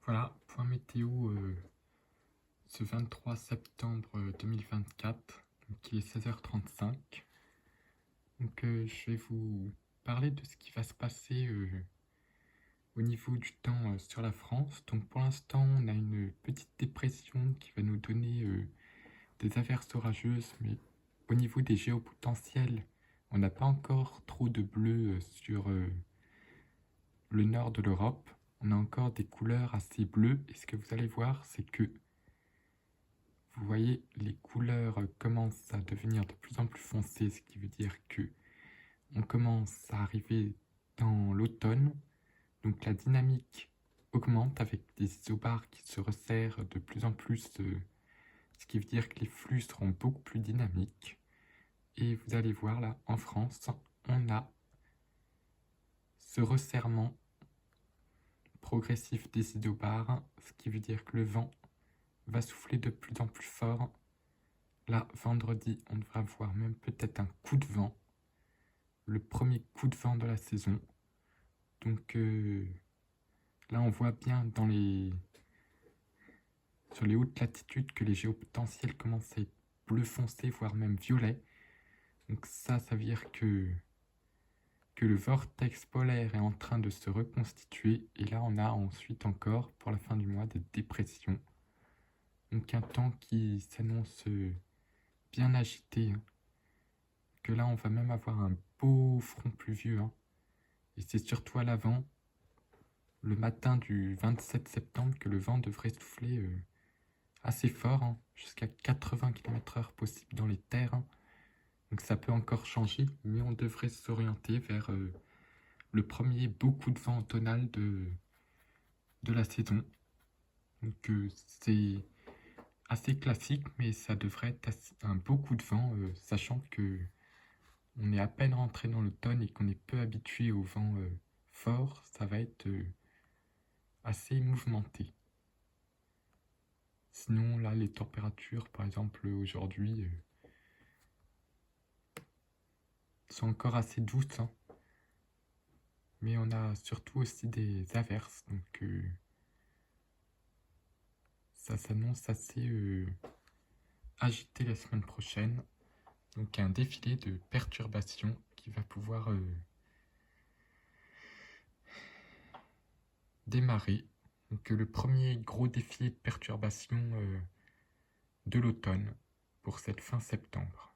Voilà, point météo ce 23 septembre 2024, donc il est 16h35. Donc je vais vous parler de ce qui va se passer au niveau du temps sur la France. Donc pour l'instant, on a une petite dépression qui va nous donner des averses orageuses, mais au niveau des géopotentiels, on n'a pas encore trop de bleu sur le nord de l'Europe. On a encore des couleurs assez bleues, et ce que vous allez voir, c'est que vous voyez, les couleurs commencent à devenir de plus en plus foncées, ce qui veut dire que on commence à arriver dans l'automne. Donc la dynamique augmente avec des isobars qui se resserrent de plus en plus, ce qui veut dire que les flux seront beaucoup plus dynamiques. Et vous allez voir là, en France, on a ce resserrement progressif des isobars, ce qui veut dire que le vent va souffler de plus en plus fort. Là, vendredi, on devrait avoir même peut-être un coup de vent, le premier coup de vent de la saison. Donc là, on voit bien sur les hautes latitudes que les géopotentiels commencent à être bleu foncé, voire même violet. Donc ça veut dire que le vortex polaire est en train de se reconstituer. Et là, on a ensuite encore, pour la fin du mois, des dépressions. Donc un temps qui s'annonce bien agité, hein. Que là, on va même avoir un beau front pluvieux, hein. Et c'est surtout à l'avant, le matin du 27 septembre, que le vent devrait souffler assez fort, hein, jusqu'à 80 km/h possible dans les terres, hein. Donc ça peut encore changer, mais on devrait s'orienter vers le premier beau coup de vent automnal de la saison. Donc c'est assez classique, mais ça devrait être un beau coup de vent, sachant que on est à peine rentré dans l'automne et qu'on est peu habitué au vent fort. Ça va être assez mouvementé. Sinon, là, les températures, par exemple, aujourd'hui, sont encore assez douces, hein. Mais on a surtout aussi des averses, donc ça s'annonce assez agité la semaine prochaine. Donc un défilé de perturbations qui va pouvoir démarrer. Donc le premier gros défilé de perturbations de l'automne pour cette fin septembre.